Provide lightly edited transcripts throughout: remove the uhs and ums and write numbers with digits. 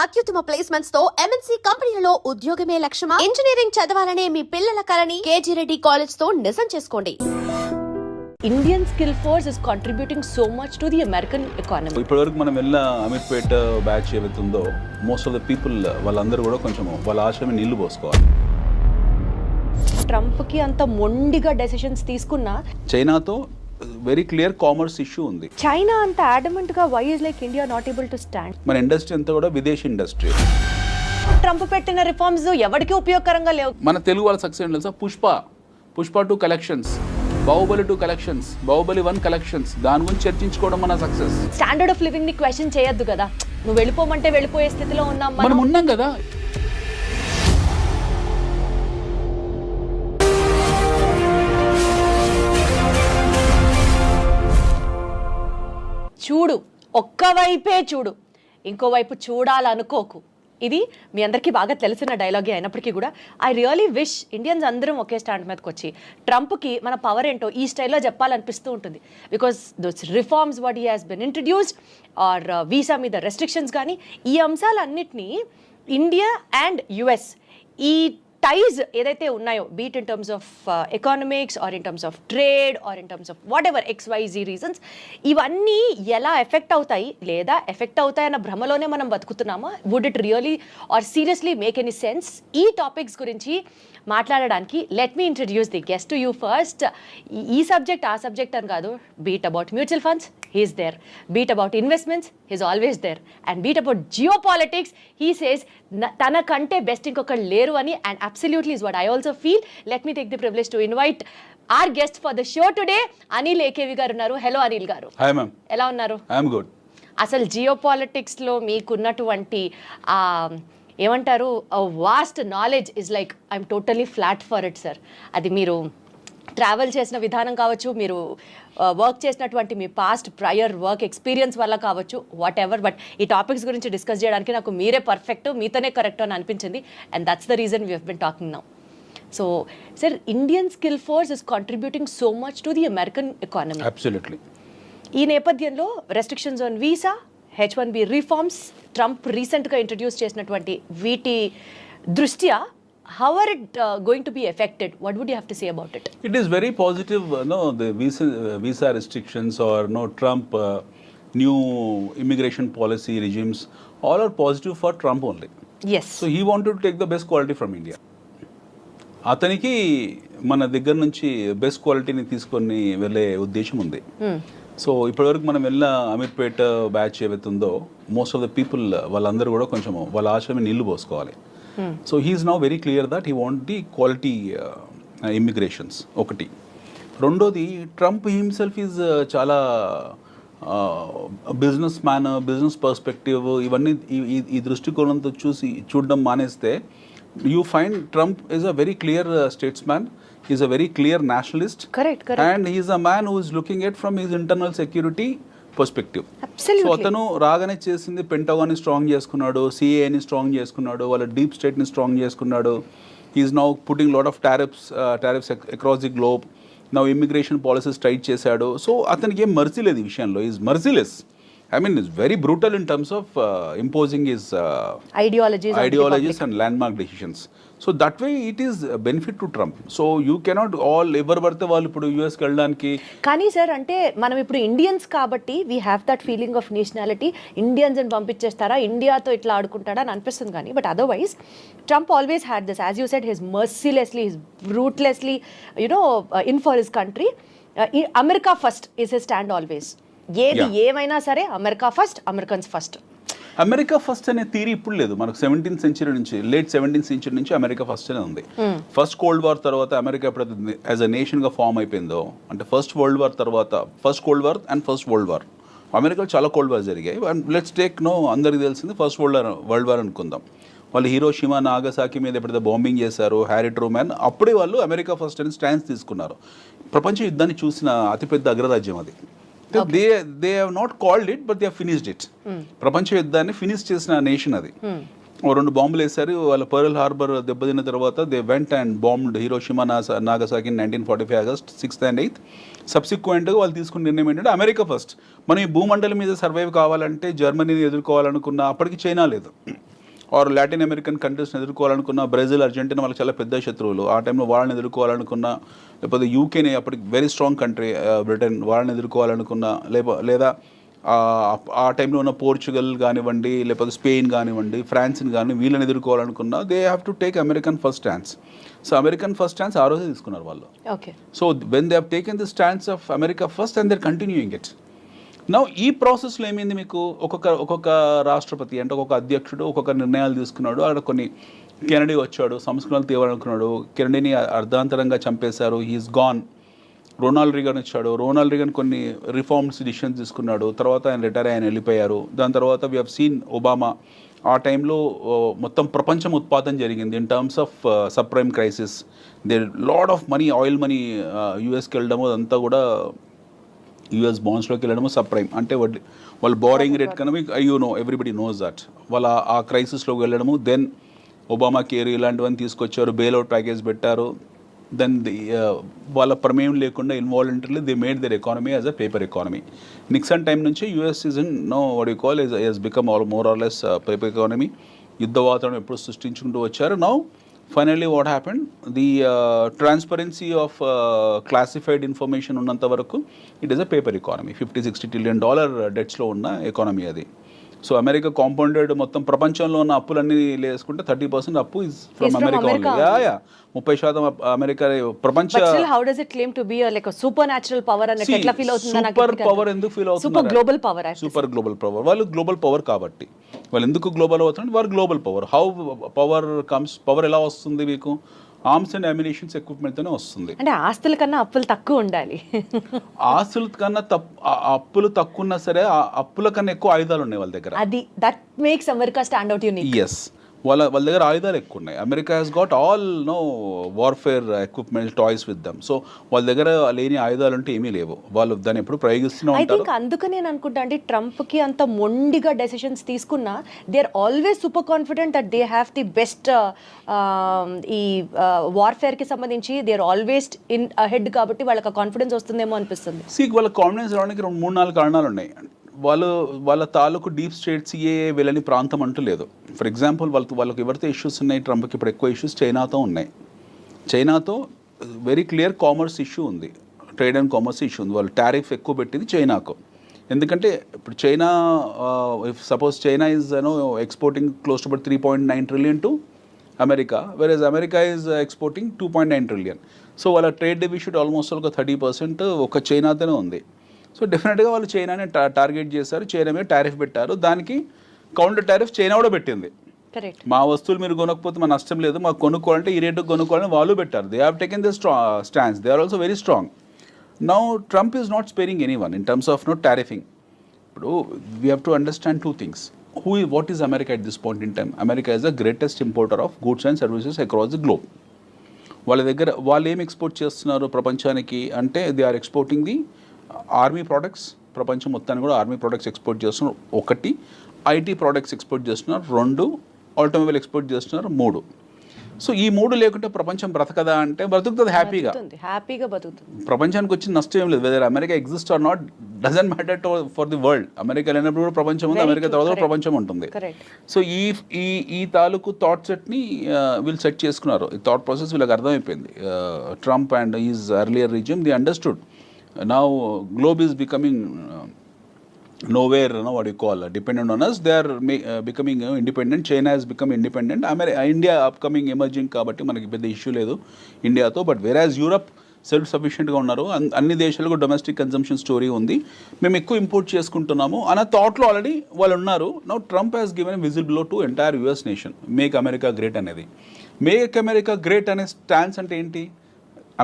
అత్యుత్తమ ప్లేస్మెంట్స్ తో ఎంఎన్సీ కంపెనీలలో ఉద్యోగమే లక్ష్యమా? ఇంజనీరింగ్ చదవాలనే మీ పిల్లల కలని కేజీ రెడ్డి కాలేజ్ తో నిజం చేసుకోండి. Indian skill force is contributing so much to the American economy. ఇప్పటివరకు మనం వెళ్ళిన అమీర్పేట బ్యాచ్ ఏవైతుందో మోస్ట్ ఆఫ్ ద పీపుల్ వాళ్ళందరూ కూడా కొంచెం వాళ్ళ ఆశమే నీళ్లు పోసుకోవాలి. ట్రంప్కి అంత మొండిగా డెసిషన్స్ తీసుకున్నా చైనాతో వెరీ క్లియర్ కామర్స్ ఇష్యూ ఉంది. చైనా అంత అడమెంట్ గా why is like India not able to stand? మన ఇండస్ట్రీ అంతా కూడా విదేశీ ఇండస్ట్రీ. ట్రంప్ పెట్టిన రిఫార్మ్స్ ఎవరికి ఉపయోగకరంగా లేవు. మన తెలుగు వాళ్ళ సక్సెస్ తెలుసా? Pushpa 2 collections, Baahubali 2 collections, Baahubali 1 collections, దాని గురించి చర్చించుకోవడం మన సక్సెస్. స్టాండర్డ్ ఆఫ్ లివింగ్ ని క్వశ్చన్ చేయొద్దు కదా. నువ్వు వెళ్ళిపోమంటే వెళ్ళిపోయే స్థితిలో ఉన్నాం మనం ఉన్నాం కదా. చూడు, ఒక్కవైపే చూడు, ఇంకోవైపు చూడాలనుకోకు. ఇది మీ అందరికీ బాగా తెలిసిన డైలాగే అయినప్పటికీ కూడా ఐ రియలీ విష్ ఇండియన్స్ అందరం ఒకే స్టాండ్ మీదకి వచ్చి ట్రంప్కి మన పవర్ ఏంటో ఈ స్టైల్లో చెప్పాలనిపిస్తూ ఉంటుంది. Because those reforms what he has been introduced are visa మీద రెస్ట్రిక్షన్స్ కానీ ఈ అంశాలన్నింటినీ ఇండియా అండ్ యుఎస్ ఈ టైజ్ ఏదైతే ఉన్నాయో be it in terms of economics or in terms of trade or in terms of whatever XYZ reasons ఇవన్నీ ఎలా effect అవుతాయి లేదా ఎఫెక్ట్ అవుతాయన్న భ్రమలోనే మనం బతుకుతున్నామా? Would it really or seriously make any sense? ఈ టాపిక్స్ గురించి మాట్లాడడానికి let me introduce the guest to you first. ఈ సబ్జెక్ట్ ఆ సబ్జెక్ట్ అని కాదు. Be it about mutual funds, he's there. Beat about investments, he's always there. And beat about geopolitics, he says tana kante best inkoka leru ani, and absolutely is what I also feel. Let me take the privilege to invite our guest for the show today, Anil AKV garu unnaru. Hello Anil garu. Hi ma'am. Ela unnaru? I am good. అసలు జియోపాలిటిక్స్లో మీకున్నటువంటి ఏమంటారు vast knowledge is like I'm totally flat for it sir. అది మీరు travel చేసిన విధానం కావచ్చు, మీరు వర్క్ చేసినటువంటి మీ పాస్ట్ ప్రయర్ వర్క్ ఎక్స్పీరియన్స్ వల్ల కావచ్చు, వాట్ ఎవర్. బట్ ఈ టాపిక్స్ గురించి డిస్కస్ చేయడానికి నాకు మీరే పర్ఫెక్ట్, మీతోనే కరెక్ట్ అని అనిపించింది. And that's the reason we have been talking now. So sir, Indian skill force is contributing so much to the American economy. Absolutely. ఈ నేపథ్యంలో restrictions on visa, H1B reforms, Trump రీసెంట్గా introduce చేసినటువంటి వీటి దృష్ట్యా how are it going to be affected? What would you have to say about it? It is very positive, the visa restrictions or Trump new immigration policy regimes, all are positive for Trump only. Yes. So he wanted to take the best quality from India. అతనికి మన దగ్గర నుంచి best క్వాలిటీని తీసుకొని వెళ్ళే ఉద్దేశం ఉంది. So ఇప్పటివరకు మనం వెళ్ళిన అమీర్పేట బ్యాచ్ ఏవైతుందో మోస్ట్ ఆఫ్ ద పీపుల్ వాళ్ళందరూ కూడా కొంచెం వాళ్ళ ఆశమే నీళ్లు పోసుకోవాలి. So he's now very clear that he want the quality immigrations. ఒకటి. రెండోది, ట్రంప్ హిమ్సెల్ఫ్ ఈజ్ చాలా బిజినెస్ మ్యాన్, బిజినెస్ పర్స్పెక్టివ్ ఇవన్నీ ఈ దృష్టికోణంతో చూడడం మానేస్తే you find Trump is a very clear statesman. He is a very clear nationalist. Correct. And he is a man who is looking at from his internal security perspective. Absolutely. So atanu రాగానే చేసింది pentagon ని strong చేసుకున్నాడు, CA ని strong చేసుకున్నాడు, వాళ్ళ deep state ని strong చేసుకున్నాడు. He is now putting lot of tariffs across the globe. Now immigration policies tight చేశాడు. So అతనికి ఏం మర్సీ లేదు ఈ విషయంలో. He is merciless. I mean, it's very brutal in terms of imposing his ideologies and landmark decisions. So that way it is a benefit to Trump. So you cannot all ఎవరు పడితే వాళ్ళు ఇప్పుడు యూఎస్కి వెళ్ళడానికి. కానీ sir, అంటే మనం ఇప్పుడు Indians కాబట్టి we have that feeling of nationality. Indians అని పంపించేస్తారా, ఇండియాతో ఇట్లా ఆడుకుంటాడా అని అనిపిస్తుంది. కానీ but otherwise Trump always had this, as you said, his mercilessly, his ruthlessly in for his country. America first is his stand always. ఏది ఏమైనా సరే America first, Americans first. America first అనే థియరీ ఇప్పుడు లేదు మనకు. 17th century నుంచి, late 17th century నుంచి America first అనే ఉంది. ఫస్ట్ కోల్డ్ వార్ తర్వాత అమెరికా ఎప్పుడైతే యాజ్ అ నేషన్ గా ఫామ్ అయిపోయిందో, అంటే ఫస్ట్ వరల్డ్ వార్ తర్వాత, first cold war and first world war, అమెరికాలో చాలా కోల్డ్ వార్ జరిగాయి. లెట్స్ టేక్ అందరికి తెలిసింది ఫస్ట్ వరల్డ్ వార్ అనుకుందాం. వాళ్ళు హీరోషిమా, నాగసాకి మీద ఎప్పుడైతే బాంబింగ్ చేశారు, హ్యారీ ట్రూమాన్, అప్పుడే వాళ్ళు అమెరికా ఫస్ట్ అని స్టాండ్స్ తీసుకున్నారు. ప్రపంచ యుద్ధాన్ని చూసిన అతిపెద్ద అగ్రరాజ్యం అది. They have not called it, but they have finished it. ప్రపంచ యుద్ధాన్ని ఫినిష్ చేసిన నేషన్ అది. 2 బాంబులు వేశారు. వాళ్ళ పర్ల్ హార్బర్ దెబ్బతిన్న తర్వాత they went and bombed Hiroshima, Nagasaki 1945 August 6th and 8th. సబ్సిక్వెంట్గా వాళ్ళు తీసుకున్న నిర్ణయం ఏంటంటే అమెరికా ఫస్ట్. మనం ఈ భూమండలం మీద సర్వైవ్ కావాలంటే, జర్మనీని ఎదుర్కోవాలనుకున్న అప్పటికి చైనా లేదు. ఆర్ లాటిన్ అమెరికన్ కంట్రీస్ని ఎదుర్కోవాలనుకున్న బ్రెజిల్, అర్జెంటీనా వాళ్ళకి చాలా పెద్ద శత్రువులు. ఆ టైంలో వాళ్ళని ఎదుర్కోవాలనుకున్న, లేకపోతే యూకేని అప్పటికి వెరీ స్ట్రాంగ్ కంట్రీ బ్రిటన్, వాళ్ళని ఎదుర్కోవాలనుకున్న, లేదా ఆ టైంలో ఉన్న పోర్చుగల్ కానివ్వండి, లేకపోతే స్పెయిన్ కానివ్వండి, ఫ్రాన్స్ని కానీ వీళ్ళని ఎదుర్కోవాలనుకున్న, they have to take American first stance. So American first stance ఆ రోజే తీసుకున్నారు వాళ్ళు. Okay. So when they have taken the stance of America first and there continuing it. Now ఈ ప్రాసెస్లో ఏమైంది, మీకు ఒక్కొక్క రాష్ట్రపతి అంటే ఒక్కొక్క అధ్యక్షుడు ఒక్కొక్క నిర్ణయాలు తీసుకున్నాడు. అక్కడ కొన్ని కెనడీ వచ్చాడు, సంస్కరణలు తేవాలనుకున్నాడు, కెనడీని అర్ధాంతరంగా చంపేశారు, హీఈస్ గాన్. రొనాల్డ్ రీగన్ వచ్చాడు, రొనాల్డ్ రీగన్ కొన్ని రిఫార్మ్స్ డిసిషన్స్ తీసుకున్నాడు, తర్వాత ఆయన రిటైర్ ఆయన వెళ్ళిపోయారు. దాని తర్వాత వీ హ్యావ్ సీన్ ఒబామా. ఆ టైంలో మొత్తం ప్రపంచం ఉత్పాదన జరిగింది in terms of subprime crisis. They load of money, oil money యూఎస్కి వెళ్ళడము, అదంతా కూడా యూఎస్ బాండ్స్లోకి వెళ్ళడము సబ్ప్రైమ్ అంటే వాళ్ళు బోరింగ్ రేట్ కన్నా ఎవ్రీబడి నోస్ దట్. వాళ్ళ ఆ క్రైసిస్లోకి వెళ్ళడము. దెన్ ఒబామా కేర్ ఇలాంటివన్నీ తీసుకొచ్చారు, బెయిల్అవుట్ ప్యాకేజ్ పెట్టారు. దెన్ వాళ్ళ ప్రమేయం లేకుండా involuntarily they made their economy as a paper economy. Nixon time నుంచి US is in what you call is become more or less paper economy. యుద్ధ వాతావరణం ఎప్పుడు సృష్టించుకుంటూ వచ్చారు. Now finally what happened, the transparency of classified information ఉన్నంత వరకు it is a paper economy. $50-60 trillion డెట్స్లో ఉన్న ఎకానమీ అది. సో అమెరికా కాంపౌండెడ్ మొత్తం ప్రపంచంలో ఉన్న అప్పులన్నీ వేసుకుంటే 30% అప్పు ఇస్ ఫ్రమ్ అమెరికా ఓన్లీ. 30% అమెరికా ప్రపంచ. How does it claim to be like super natural power అని ఎట్లా ఫీల్ అవుతుంది? సూపర్ పవర్ ఎందుకు ఫీల్ అవుతుంది? Super global power. Super global power. వాళ్ళు గ్లోబల్ పవర్ కాబట్టి వాళ్ళు ఎందుకు గ్లోబల్ అవుతున్నారు? వారు global power. How power comes? Power ఎలా వస్తుంది మీకు? ఆర్మ్స్ అండ్ అమ్యునిషన్స్ ఎక్విప్మెంట్తోనే వస్తుంది. అంటే ఆస్తుల కన్నా అప్పులు తక్కువ ఉండాలి. ఆస్తుల కన్నా అప్పులు తక్కువ ఉన్నా సరే అప్పుల కన్నా ఎక్కువ ఆయుధాలు ఉన్నాయి వాళ్ళ దగ్గర. అది that makes America stand out unique. Yes, వాళ్ళ దగ్గర ఆయుధాలు ఎక్కువ ఉన్నాయి. America has got all warfare equipment toys with them. So వాళ్ళ దగ్గర లేని ఆయుధాలు అంటే ఏమీ లేవు. వాళ్ళు దాన్ని ఎప్పుడు ప్రయోగిస్తూనే ఉంటారు. ఐ థింక్ అందుకని నేను అనుకుంటా అంటే ట్రంప్కి అంత మొండిగా డెసిషన్స్ తీసుకున్నా they are always super confident that they have the best ఈ వార్ఫేర్కి సంబంధించి they are always in ahead కాబట్టి వాళ్ళకి కాన్ఫిడెన్స్ వస్తుందేమో అనిపిస్తుంది. వాళ్ళ కాన్ఫిడెన్స్ రావడానికి 3-4 కారణాలు ఉన్నాయి. వాళ్ళ తాలూకు డీప్ స్టేట్ సిఏఏ వెళ్ళని ప్రాంతం అంటూ లేదు. ఫర్ ఎగ్జాంపుల్ వాళ్ళకి ఎవరితో ఇష్యూస్ ఉన్నాయి, ట్రంప్కి ఇప్పుడు ఎక్కువ ఇష్యూస్ చైనాతో ఉన్నాయి. చైనాతో వెరీ క్లియర్ కామర్స్ ఇష్యూ ఉంది, ట్రేడ్ అండ్ కామర్స్ ఇష్యూ ఉంది. వాళ్ళు టారిఫ్ ఎక్కువ పెట్టింది చైనాకు. ఎందుకంటే ఇప్పుడు China if suppose China is exporting close to about 3.9 trillion to America, versus America is exporting 2.9 trillion. So వాళ్ళ ట్రేడ్ డెఫిసిట్ ఆల్మోస్ట్ ఒక 30% ఒక చైనాతోనే ఉంది. సో డెఫినెట్గా వాళ్ళు చైనాని టార్గెట్ చేశారు, చైనా మీద టారిఫ్ పెట్టారు. దానికి కౌంటర్ టారిఫ్ చైనా కూడా పెట్టింది. మా వస్తువులు మీరు కొనకపోతే మా నష్టం లేదు, మాకు కొనుక్కోవాలంటే ఈ రేటుకు కొనుక్కోవాలని వాళ్ళు పెట్టారు. They have taken the stands. They are also very strong. Now Trump is not sparing any one in terms of tariffing. ఇప్పుడు we have to understand 2 things. What is America at this point in time? America is the greatest importer of goods and services across the globe. వాళ్ళ దగ్గర వాళ్ళు ఏం export చేస్తున్నారు ప్రపంచానికి అంటే they are exporting the army products. ప్రపంచం మొత్తాన్ని కూడా ఆర్మీ ప్రోడక్ట్స్ ఎక్స్పోర్ట్ చేస్తున్నారు. 1 ఐటీ ప్రోడక్ట్స్ ఎక్స్పోర్ట్ చేస్తున్నారు. 2 ఆటోమొబైల్ ఎక్స్పోర్ట్ చేస్తున్నారు. 3 సో ఈ 3 లేకుంటే ప్రపంచం బ్రతకదా అంటే బ్రతుకుతుంది, హ్యాపీగా బతుకుతుంది. ప్రపంచానికి వచ్చిన నష్టం ఏం లేదు. Whether America exist or not doesn't matter for the world. America లేనప్పుడు కూడా ప్రపంచం ఉంది, అమెరికా తర్వాత ప్రపంచం ఉంటుంది. సో ఈ తాలూకు థాట్ సెట్ని వీళ్ళు సెట్ చేసుకున్నారు. ఈ థాట్ ప్రాసెస్ వీళ్ళకి అర్థమైపోయింది. Trump and is earlier regime the understood. Now globe is becoming nowhere, what you call dependent on us. They are becoming independent. China has become independent. India upcoming emerging కాబట్టి మనకి పెద్ద issue లేదు ఇండియాతో. But whereas Europe self సఫిషియెంట్గా ఉన్నారు. అన్ని దేశాలకు domestic consumption story ఉంది, మేము ఎక్కువ ఇంపోర్ట్ చేసుకుంటున్నాము అన్న థాట్లో ఆల్రెడీ వాళ్ళు ఉన్నారు. Now Trump has given whistle blow to entire US nation. Make America great అనేది. మేక్ అమెరికా గ్రేట్ అనే స్టాన్స్ అంటే ఏంటి?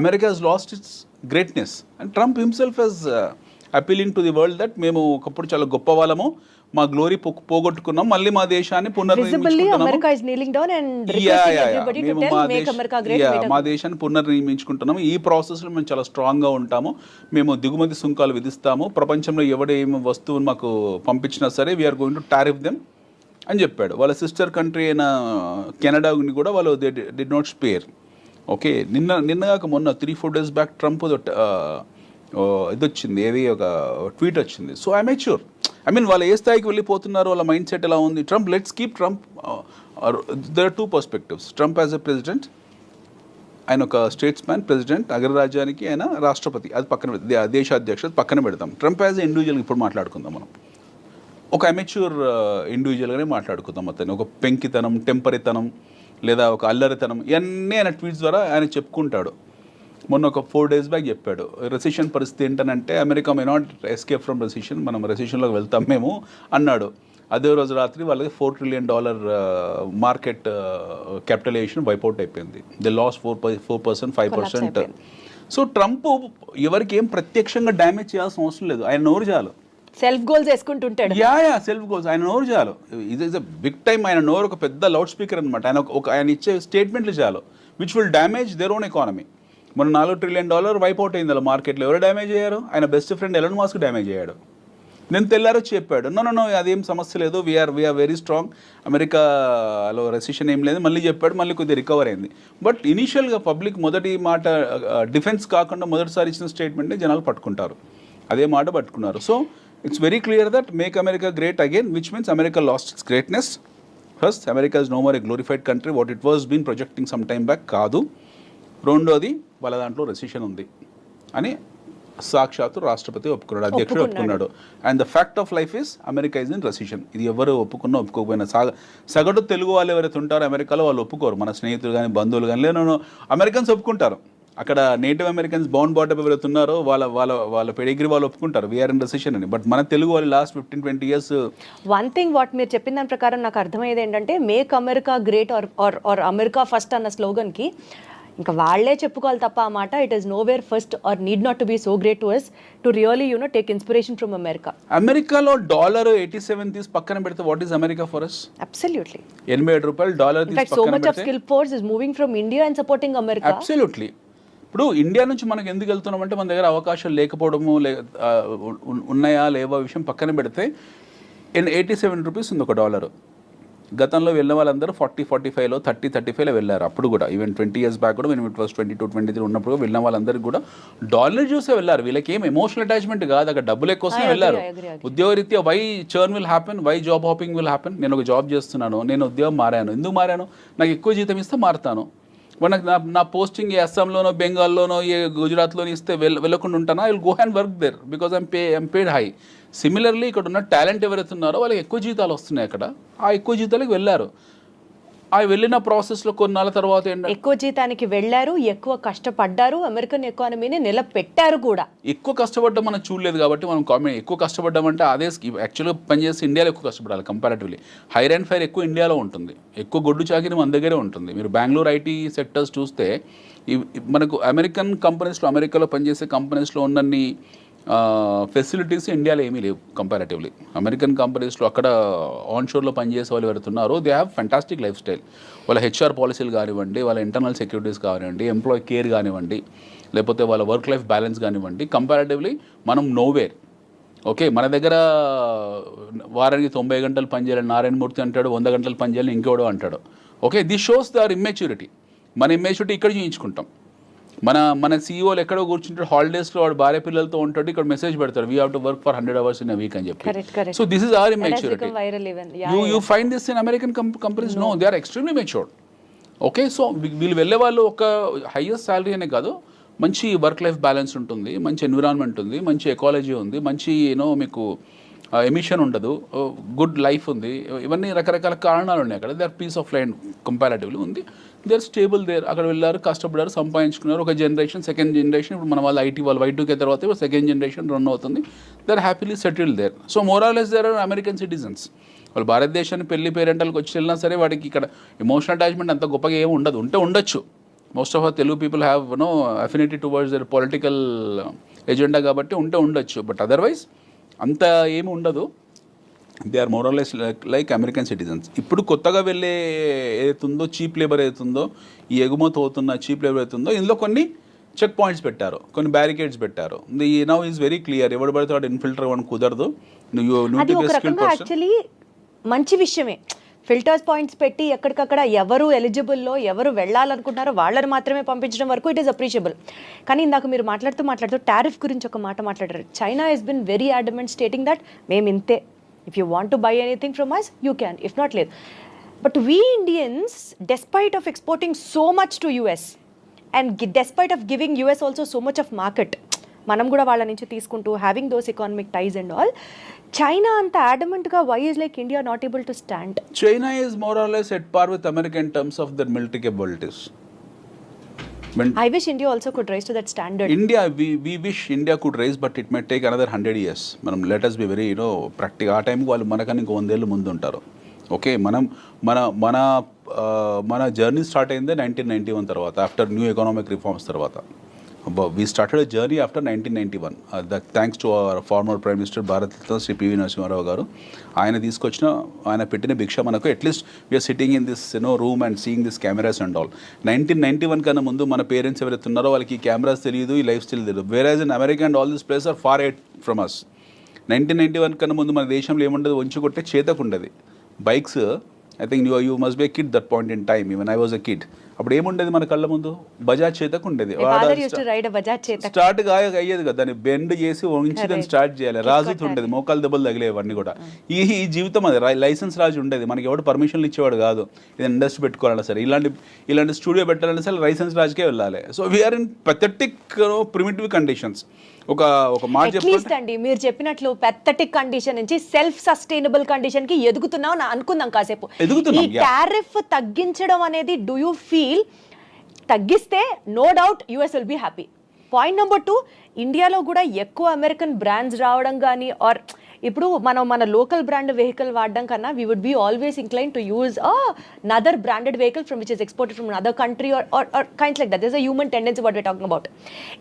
America has lost its greatness and Trump himself is appealing to the world that మేము ఒకప్పుడు చాలా గొప్ప వాళ్ళము, మా గ్లోరీ పోగొట్టుకున్నాం, మళ్ళీ మా దేశాన్ని మా దేశాన్ని పునర్నిర్మించుకుంటున్నాము. ఈ ప్రాసెస్లో మేము చాలా స్ట్రాంగ్గా ఉంటాము, మేము దిగుమతి సుంకాలు విధిస్తాము, ప్రపంచంలో ఎవడేమి వస్తువుని మాకు పంపించినా సరే we are going to tariff them అని చెప్పాడు. వాళ్ళ సిస్టర్ కంట్రీ అయిన కెనడాని కూడా వాళ్ళు they did not spare. Okay, నిన్నగాక మొన్న 3-4 days బ్యాక్ ట్రంప్ ఇది వచ్చింది, ఏది ఒక ట్వీట్ వచ్చింది. So I make sure I mean వాళ్ళు ఏ స్థాయికి వెళ్ళిపోతున్నారు, వాళ్ళ మైండ్ సెట్ ఎలా ఉంది. Trump, let's keep Trump, there are 2 perspectives. Trump as a president, ఆయన ఒక స్టేట్స్ మ్యాన్, ప్రెసిడెంట్, అగ్రరాజ్యానికి ఆయన రాష్ట్రపతి, అది పక్కన దేశాధ్యక్షుడు పక్కన పెడతాం. ట్రంప్ యాజ్ ఎ ఇండివిజువల్ ఇప్పుడు మాట్లాడుకుందాం మనం. ఒక అమెచ్యూర్ ఇండివిజువల్గానే మాట్లాడుకుందాం. అతను ఒక పెంకితనం, టెంపరితనం లేదా ఒక అల్లరితనం ఇవన్నీ ఆయన ట్వీట్స్ ద్వారా ఆయన చెప్పుకుంటాడు. మొన్న ఒక 4 days బ్యాక్ చెప్పాడు, రెసిషన్ పరిస్థితి ఏంటనంటే America may not escape from recession, మనం రెసిషన్లోకి వెళ్తాం మేము అన్నాడు. అదే రోజు రాత్రి వాళ్ళకి $4 trillion మార్కెట్ క్యాపిటలైజేషన్ వైపౌట్ అయిపోయింది. They loss 4%, 5%. సో ట్రంప్ ఎవరికి ఏం ప్రత్యక్షంగా డ్యామేజ్ చేయాల్సిన అవసరం లేదు, ఆయన నోరు చాలు. సెల్ఫ్ గోల్స్ వేసుకుంటుంటాడు. యా సెల్ఫ్ గోల్స్, ఆయన నోరు చాలు. ఇది ఇస్ అ బిగ్ టైమ్. ఆయన నోరు ఒక పెద్ద లౌడ్ స్పీకర్ అనమాట. ఆయన ఇచ్చే స్టేట్మెంట్లు చాలు which will damage their own economy. మన $4 trillion వైపౌట్ అయింది అలా మార్కెట్లో. ఎవరు డ్యామేజ్ అయ్యారు? ఆయన best friend Elon Musk damage అయ్యాడు. నేను తెల్లారొచ్చి చెప్పాడు, నో అదేం సమస్య లేదు, వీఆర్ వెరీ స్ట్రాంగ్, అమెరికాలో రెసిషన్ ఏం లేదు. మళ్ళీ చెప్పాడు, మళ్ళీ కొద్దిగా రికవర్ అయింది. బట్ ఇనీషియల్గా పబ్లిక్ మొదటి మాట డిఫెన్స్ కాకుండా మొదటిసారి ఇచ్చిన స్టేట్మెంట్ని జనాలు పట్టుకుంటారు, అదే మాట పట్టుకున్నారు. So it's very clear that make America great again, which means America lost its greatness. First, America is no more a glorified country what it was been projecting some time back. కాదు. రెండోది వాళ్ళ దాంట్లో recession ఉంది అని సాక్షాత్తు రాష్ట్రపతి ఒప్పుకున్నాడు, అధ్యక్షుడు ఒప్పుకున్నాడు. And the fact of life is America is in recession. ఇది ఎవరు ఒప్పుకున్నా ఒప్పుకోకపోయినా సగటు తెలుగు వాళ్ళు ఎవరైతే ఉంటారో అమెరికాలో వాళ్ళు ఒప్పుకోరు. మన స్నేహితులు కానీ బంధువులు కానీ లేదు, అమెరికన్స్ ఒప్పుకుంటారు. అక్కడ నేటివ్ అమెరికన్స్ బౌండ్ బాటప్ ఎవరైతే ఉన్నారో వాళ్ళ పెడిగ్రీ వాళ్ళు ఒప్పుకుంటారు వీఆర్ ఇన్ రెసిషన్ అని. బట్ మన తెలుగు వాళ్ళు last 15-20 years. One thing what మీరు చెప్పిన దాని ప్రకారం నాకు అర్థమయ్యేది ఏంటంటే make America great or America first అన్న స్లోగన్కి ఇంకా వాళ్ళే చెప్పుకోవాలి తప్ప ఆ మాట it is nowhere first or need not to be so great to us to really take inspiration from America. అమెరికాలో $87 తీసి పక్కన పెడితే what is America for us? Absolutely. $87 తీసి so much of skill force is moving from India and supporting America. Absolutely. ఇప్పుడు India నుంచి మనకు ఎందుకు వెళ్తున్నామంటే మన దగ్గర అవకాశాలు లేకపోవడము ఉన్నాయా లేవా విషయం పక్కన పెడితే $87 ఉంది ఒక డాలర్. గతంలో వెళ్ళిన వాళ్ళందరూ 40-45లో 30-35లో వెళ్ళారు. అప్పుడు కూడా ఈవెన్ 20 years బ్యాక్ కూడా మేము ఇట్ వాస్ 22-23 ఉన్నప్పుడు వెళ్ళిన వాళ్ళందరికీ కూడా డాలర్ చూసే వెళ్ళారు. వీళ్ళకి ఏం ఎమోషనల్ అటాచ్మెంట్ కాదు, అక్కడ డబ్బుల కోసమే వెళ్ళారు. ఉద్యోగరీత్యా why churn will happen, why job hopping will happen. నేను ఒక జాబ్ చేస్తున్నాను, నేను ఉద్యోగం మారాను, ఎందుకు మారాను? నాకు ఎక్కువ జీతం ఇస్తే మారుతాను. నాకు నా పోస్టింగ్ ఏ అస్సాంలోనో బెంగాల్లోనో ఏ గుజరాత్లోనో ఇస్తే వెళ్ళకుండా ఉంటానా? I will go and work there because I'm paid high. Similarly ఇక్కడ ఉన్న టాలెంట్ ఎవరైతే ఉన్నారో వాళ్ళకి ఎక్కువ జీతాలు వస్తున్నాయి అక్కడ, ఆ ఎక్కువ జీతాలకు వెళ్ళారు. ఆ వెళ్ళిన ప్రాసెస్లో కొన్నాళ్ళ తర్వాత ఎక్కువ జీతానికి వెళ్ళారు, ఎక్కువ కష్టపడ్డారు, అమెరికన్ ఎకానమీని నిలబెట్టారు కూడా. ఎక్కువ కష్టపడ్డం మనం చూడలేదు కాబట్టి మనం కామెంట్. ఎక్కువ కష్టపడ్డామంటే అదే యాక్చువల్గా పనిచేసి ఇండియాలో ఎక్కువ కష్టపడాలి కంపారిటివ్లీ. హైర్ అండ్ ఫైర్ ఎక్కువ ఇండియాలో ఉంటుంది, ఎక్కువ గొడ్డు చాకిరి మన దగ్గరే ఉంటుంది. మీరు బెంగళూరు ఐటీ సెక్టర్స్ చూస్తే మనకు అమెరికన్ కంపెనీస్లో, అమెరికాలో పనిచేసే కంపెనీస్లో ఉన్నన్ని ఫెసిలిటీస్ ఇండియాలో ఏమీ లేవు కంపారిటివ్లీ. అమెరికన్ కంపెనీస్లో అక్కడ ఆన్షోర్లో పనిచేసే వాళ్ళు ఎవరుతున్నారో they have fantastic life style. వాళ్ళ హెచ్ఆర్ పాలసీలు కానివ్వండి, వాళ్ళ ఇంటర్నల్ సెక్యూరిటీస్ కానివ్వండి, ఎంప్లాయీ కేర్ కానివ్వండి, లేకపోతే వాళ్ళ వర్క్ లైఫ్ బ్యాలెన్స్ కానివ్వండి, కంపారిటివ్లీ మనం నోవేర్. ఓకే, మన దగ్గర వారానికి 90 గంటలు పనిచేయాలని నారాయణమూర్తి అంటాడు, 100 గంటలు పనిచేయాలని ఇంకోడో అంటాడు. Okay, this shows their immaturity. మన ఇమ్మెచ్యూరిటీ ఇక్కడ చూయించుకుంటాం. మన సీఈఓలు ఎక్కడో కూర్చుంటాడు, హాలిడేస్లో వాడు భార్య పిల్లలతో ఉంటాడు, ఇక్కడ మెసేజ్ పెడతాడు we have to work for 100 hours in a week అని చెప్పి. So this is our immaturity. You find this in American companies? No, they are extremely matured. Okay, so వీళ్ళు వెళ్ళే వాళ్ళు ఒక హైయెస్ట్ శాలరీ అనే కాదు, మంచి వర్క్ లైఫ్ బ్యాలెన్స్ ఉంటుంది, మంచి ఎన్విరాన్మెంట్ ఉంది, మంచి ఎకాలజీ ఉంది, మంచి మీకు ఎమిషన్ ఉండదు, గుడ్ లైఫ్ ఉంది. ఇవన్నీ రకరకాల కారణాలు ఉన్నాయి అక్కడ. They are peace of mind comparatively ఉంది. They are stable there. అక్కడ వెళ్ళారు, కష్టపడ్డారు, సంపాదించుకున్నారు. ఒక జనరేషన్, సెకండ్ జనరేషన్, ఇప్పుడు మన వాళ్ళు ఐటీ వాళ్ళు Y2K తర్వాత సెకండ్ జనరేషన్ రన్ అవుతుంది. They are happily settled there. So more or less there are American citizens. వాళ్ళు భారతదేశాన్ని పెళ్లి పేరెంటల్కి వచ్చి వెళ్ళినా సరే వాడికి ఇక్కడ ఎమోషనల్ అటాచ్మెంట్ అంత గొప్పగా ఏమి ఉండదు. ఉండొచ్చు. Most of our Telugu people have affinity towards their political agenda కాబట్టి ఉండొచ్చు. బట్ అదర్వైజ్ అంత ఏమి ఉండదు. They are more or less like American citizens. ఇప్పుడు కొత్తగా వెళ్ళే ఏదైతుందో చీప్ లేబర్ ఏదైతుందో, ఈ ఎగుమతి అవుతున్న చీప్ లేబర్ అవుతుందో, ఇందులో కొన్ని చెక్ పాయింట్స్ పెట్టారు, కొన్ని బ్యారికేడ్స్ పెట్టారు. The now is very clear. ఎవడు పడితే వాడు ఇన్ఫిల్టర్ అవ్వడం కుదరదు. యాక్చువల్లీ మంచి విషయమే. ఫిల్టర్స్ పాయింట్స్ పెట్టి ఎక్కడికక్కడ ఎవరు ఎలిజిబుల్లో, ఎవరు వెళ్ళాలనుకుంటున్నారో వాళ్ళని మాత్రమే పంపించడం వరకు ఇట్ ఈస్ అప్రిషియబుల్. కానీ ఇందాక మీరు మాట్లాడుతూ టారిఫ్ గురించి ఒక మాట మాట్లాడారు. China has been very adamant stating that మేము ఇంతే, if you want to buy anything from us you can, if not లేదు. But we Indians, despite of exporting so much to US and despite of giving US also so much of market, మనం కూడా వాళ్ళ నుంచి తీసుకుంటూ having those economic ties and all, China అంత అడమెంట్గా why is like India not able to stand? China is more or less at par with America in terms of their military capabilities. When I wish India also could rise to that standard. India, we wish India could rise, but it may take another 100 years. మనం let us be very practical. ఆ టైంకి వాళ్ళు మనకన్నా ఇంకో 100 ఏళ్ళు ముందు ఉంటారు. Okay, మనం మన మన మన జర్నీ స్టార్ట్ అయిందే 1991 తర్వాత, ఆఫ్టర్ న్యూ ఎకనామిక్ రిఫార్మ్స్ తర్వాత. We started a journey after 1991. Thanks to our former Prime Minister Bharat Ratna Sri P.V. Narasimha Rao garu. ఆయన పెట్టిన భిక్ష మనకు at least we're sitting in this room and seeing this cameras and all. 1991 కన్నా ముందు మన parents ఎవరైతే ఉన్నారో వాళ్ళకి ఈ కెమెరాస్ తెలియదు, ఈ లైఫ్ స్టైల్ తెలియదు. Whereas in America and all this places are far eight from us. 1991 కన్నా ముందు మన దేశంలో ఏముండదు, వంచి కొట్టే చేతకు ఉండేది bikes. I think you must be a kid that point in time, even I was a kid. అప్పుడు ఏముండేది మన కళ్ళ ముందు, బజాజ్ చేతకు ఉండేది. స్టార్ట్ అయ్యేది కదా, దాన్ని బెండ్ చేసి వంచి దాన్ని స్టార్ట్ చేయాలి, రాజుతూ ఉండేది, మోకాలు దెబ్బలు తగిలేవన్నీ కూడా. ఈ జీవితం అది లైసెన్స్ రాజు ఉండేది, మనకి ఎవడు పర్మిషన్లు ఇచ్చేవాడు కాదు. ఇది ఇండస్ట్రీ పెట్టుకోవాలన్నా సరే, ఇలాంటి స్టూడియో పెట్టాలన్నా సరే లైసెన్స్ రాజుకే వెళ్ళాలి. So we are in pathetic primitive conditions. ఒక మాట చెప్పండి అండి, మీరు చెప్పినట్లు పెథటిక్ కండిషన్ నుంచి సెల్ఫ్ సస్టైనబుల్ కండిషన్ కి ఎదుగుతున్నాం అనుకుందాం కాసేపు. ఈ టారిఫ్ తగ్గించడం అనేది, డూ యూ ఫీల్ తగ్గిస్తే no doubt US will be happy? Point number 2, ఇండియాలో కూడా ఎక్కువ అమెరికన్ బ్రాండ్స్ రావడం కానీ, ఆర్ ఇప్పుడు మనం మన లోకల్ బ్రాండ్ వెహికల్ వాడడం కన్నా we would be always incline to use another branded vehicle from which is exported from another country or kinds like that. There's a human tendency what we're talking about.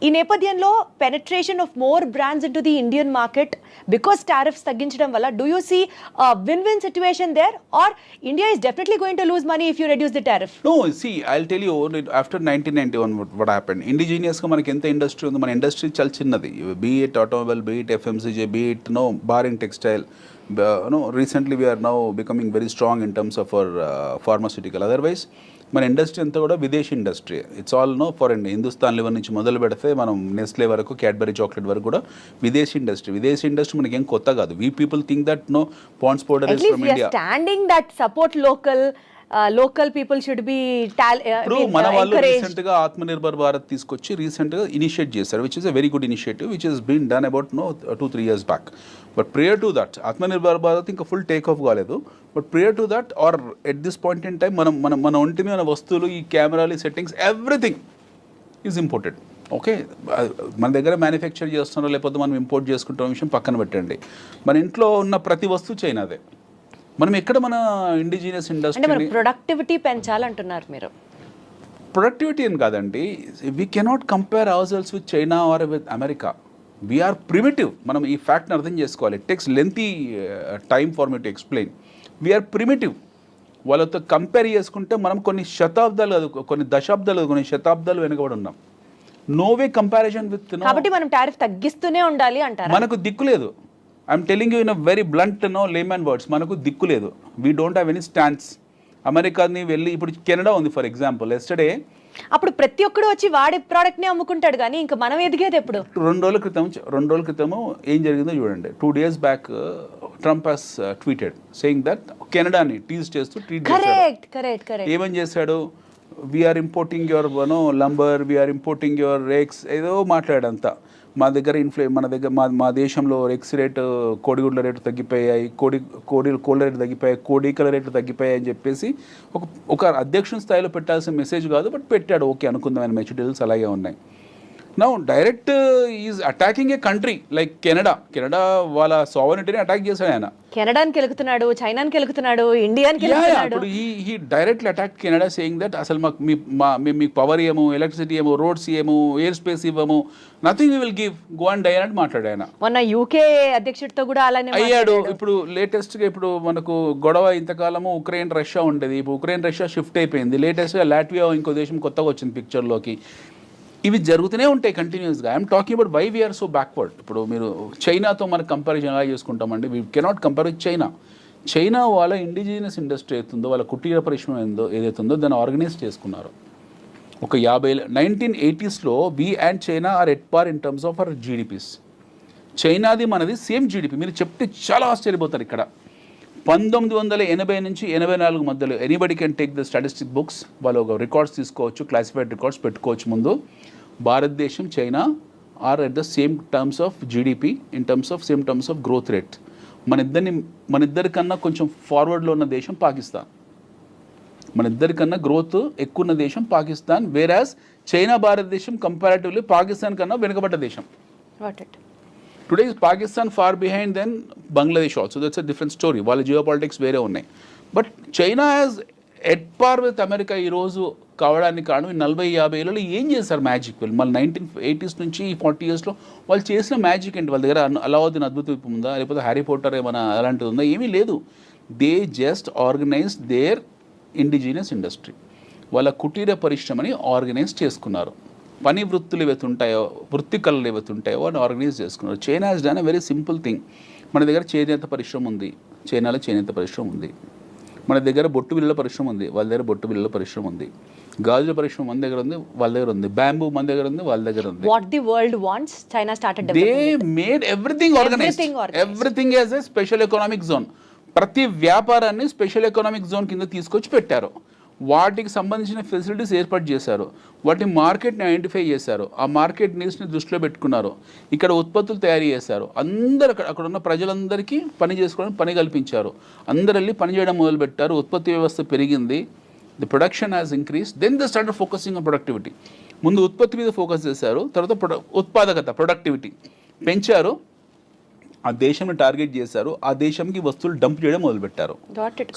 ఈ నేపథ్యంలో penetration of more brands into the Indian market because tariffs తగ్గించడం వల్ల, do you see a win-win situation there, or India is definitely going to lose money if you reduce the tariff? No, see, I'll tell you, after 1991 what happened, indigenous గా మనకి ఎంత industry ఉంది, మన industry చాలా చిన్నది. Be it automobile, be it FMCG, be it bar in textile. Recently we are now becoming very strong in terms of our pharmaceutical. Otherwise మన industry అంతా కూడా విదేశీ industry. It's all foreign. Hindustan level నుంచి మొదలు పెడితే మనం నెస్లే వరకు, Cadbury chocolate వరకు కూడా విదేశీ ఇండస్ట్రీ. విదేశీ ఇండస్ట్రీ మనకి ఏం కొత్త కాదు. We people think that Pond's powder is from India. Standing that support local people should be ఇప్పుడు మన వాళ్ళు రీసెంట్ గా ఆత్మనిర్భర్ భారత్ తీసుకొచ్చి రీసెంట్ గా ఇనిషియేట్ చేశారు, which is a very good initiative which is been done about 2-3 years back. But prior to that Atmanirbhar Bharat ఇంకా full take off కాలేదు. But prior to that or at this point in time మన ఒంటి మీద వస్తువులు, ఈ కెమెరాలు, settings, everything is imported. Okay, మన దగ్గర మ్యానుఫ్యాక్చర్ చేస్తున్నారో లేకపోతే మనం ఇంపోర్ట్ చేసుకుంటున్న విషయం పక్కన పెట్టండి. మన ఇంట్లో ఉన్న ప్రతి వస్తువు చైనాదే. మనం ఎక్కడ మన ఇండిజినియస్ ఇండస్ట్రీ ప్రొడక్టివిటీ పెంచాలంటున్నారు మీరు? ప్రొడక్టివిటీ అని కాదండి, we cannot compare our sales with China or with America. We are primitive. మనం ఈ ఫ్యాక్ట్ని అర్థం చేసుకోవాలి. It takes lengthy time for me to explain. We are primitive. వాళ్ళతో కంపేర్ చేసుకుంటే మనం కొన్ని శతాబ్దాలు కాదు, కొన్ని దశాబ్దాలు, కొన్ని శతాబ్దాలు వెనుకబడి ఉన్నాం. No way comparison with. కాబట్టి మనం టారిఫ్ తగ్గిస్తూనే ఉండాలి అంటారు. మనకు దిక్కు లేదు. I'm telling you in a very blunt layman words, మనకు దిక్కు లేదు. We don't have any stands. అమెరికాని వెళ్ళి, ఇప్పుడు కెనడా ఉంది ఫర్ ఎగ్జాంపుల్. ఎస్టర్డే అప్పుడు ప్రతి ఒక్కడు వచ్చి వాడే ప్రోడక్ట్ ని అమ్ముకుంటాడు, కానీ ఇంకా మనం ఎదిగేది ఎప్పుడు? 2 రోజుల క్రితము ఏం జరిగిందో చూడండి. 2 days back Trump has tweeted saying that కెనడాని టీజ్ చేస్తూ ట్వీట్ చేశాడు. ఏమని చేశాడు? We're importing your lumber, we're importing your rakes, ఏదో మాట్లాడంతా. మా దగ్గర మా దేశంలో ఎక్స్ రేటు, కోడిగుడ్ల రేటు తగ్గిపోయాయి, కోళ్ళ రేటు తగ్గిపోయాయి, కోడికల రేటు తగ్గిపోయాయి అని చెప్పేసి ఒక అధ్యక్షుని స్థాయిలో పెట్టాల్సిన మెసేజ్ కాదు, బట్ పెట్టాడు. ఓకే అనుకుందాం, ఆయన మెచ్యూరిటీస్ అలాగే ఉన్నాయి. Now direct is attacking A country like Canada. వాళ్ళ సావరిటీని అటాక్ చేశాడు ఆయన. కెనడాని కెలుకుతున్నాడు, చైనాని కెలుకుతున్నాడు, ఇండియాని కెలుకుతున్నాడు. He directly attack Canada saying that అసలు మీకు పవర్ ఏమో, ఎలక్ట్రిసిటీ ఏమో, రోడ్స్ ఏమో, ఎయిర్ స్పేస్ ఇవ్వము, nothing we will give, go and die అని మాట్లాడాడు ఆయన. మొన్న యూకే అధ్యక్షుడితో కూడా అలానే అయ్యాడు. ఇప్పుడు లేటెస్ట్గా ఇప్పుడు మనకు గొడవ ఇంతకాలము ఉక్రెయిన్ రష్యా ఉండేది, ఇప్పుడు ఉక్రెయిన్ రష్యా షిఫ్ట్ అయిపోయింది. లేటెస్ట్గా లాట్వియా ఇంకో దేశం కొత్తగా వచ్చింది పిక్చర్లోకి. ఇవి జరుగుతూనే ఉంటాయి కంటిన్యూస్గా. I'm talking about why we are so backward. ఇప్పుడు మీరు చైనాతో మనకు కంపారిజన్ ఎలా చేసుకుంటామండి? We cannot compare with China. వాళ్ళ ఇండిజినియస్ ఇండస్ట్రీ అవుతుందో, వాళ్ళ కుటీర పరిశ్రమ ఏదైతుందో దాన్ని ఆర్గనైజ్ చేసుకున్నారు. ఒక 1980s we and China are at par in terms of our GDPs. చైనాది మనది సేమ్ జీడిపి. మీరు చెప్తే చాలా ఆశ్చర్యపోతారు. ఇక్కడ 1980 నుంచి 84 మధ్యలో anybody can take the statistic books, వాళ్ళు ఒక రికార్డ్స్ తీసుకోవచ్చు, క్లాసిఫైడ్ రికార్డ్స్ పెట్టుకోవచ్చు. ముందు భారతదేశం, China are at the same terms of GDP, in terms of same terms of growth rate. మన ఇద్దరికన్నా కొంచెం ఫార్వర్డ్లో ఉన్న దేశం పాకిస్తాన్. మన ఇద్దరికన్నా గ్రోత్ ఎక్కువ ఉన్న దేశం పాకిస్తాన్. వేరాజ్ చైనా, భారతదేశం కంపారిటివ్లీ పాకిస్తాన్ కన్నా వెనుకబడ్డ దేశం. Today is Pakistan far behind then Bangladesh also. That's a different story. వాళ్ళ జియో పాలిటిక్స్ వేరే ఉన్నాయి. But China as at par with America ఈరోజు కావడానికి కారణం 40-50 ఏళ్ళలో ఏం చేశారు మ్యాజిక్. వీళ్ళు మళ్ళీ 1980s నుంచి 40 yearsలో వాళ్ళు చేసిన మ్యాజిక్ ఏంటి? వాళ్ళ దగ్గర అలావుద్దీన్ అద్భుత ద్వీపం ఉందా, లేకపోతే హ్యారీ పోటర్ ఏమైనా అలాంటిది ఉందా? ఏమీ లేదు. They just organise their indigenous industry. వాళ్ళ కుటీర పరిశ్రమని ఆర్గనైజ్ చేసుకున్నారు. పని వృత్తులు ఏవైతే ఉంటాయో, వృత్తి కళలు ఏవైతే ఉంటాయో వాటిని ఆర్గనైజ్ చేసుకున్నారు. China has done a very simple thing. మన దగ్గర చేనేత పరిశ్రమ ఉంది, చైనాలో చేనేత పరిశ్రమ ఉంది. మన దగ్గర బొట్టు బిళ్ళల పరిశ్రమ ఉంది, వాళ్ళ దగ్గర బొట్టు బిళ్ళల పరిశ్రమ ఉంది. గాజుల పరిశ్రమ మన దగ్గర ఉంది, వాళ్ళ దగ్గర ఉంది. బ్యాంబూ మన దగ్గర ఉంది, వాళ్ళ దగ్గర ఉంది. What the world wants, China started They developing it. made everything organized. Everything as a special economic zone. ప్రతి వ్యాపారాన్ని స్పెషల్ ఎకనామిక్ జోన్ కింద తీసుకొచ్చి పెట్టారు. వాటికి సంబంధించిన ఫెసిలిటీస్ ఏర్పాటు చేశారు. వాటి మార్కెట్ని ఐడెంటిఫై చేశారు. ఆ మార్కెట్ నీడ్స్ని దృష్టిలో పెట్టుకున్నారు. ఇక్కడ ఉత్పత్తులు తయారు చేశారు. అందరు అక్కడ ఉన్న ప్రజలందరికీ పని చేసుకోవడానికి పని కల్పించారు. అందరు వెళ్ళి పని చేయడం మొదలుపెట్టారు. ఉత్పత్తి వ్యవస్థ పెరిగింది. The production has increase. Then they started focusing on productivity. ముందు ఉత్పత్తి మీద ఫోకస్ చేశారు, తర్వాత ఉత్పాదకత, ప్రొడక్టివిటీ పెంచారు. ఆ దేశంని టార్గెట్ చేశారు. ఆ దేశంకి వస్తువులు డంప్ చేయడం మొదలుపెట్టారు.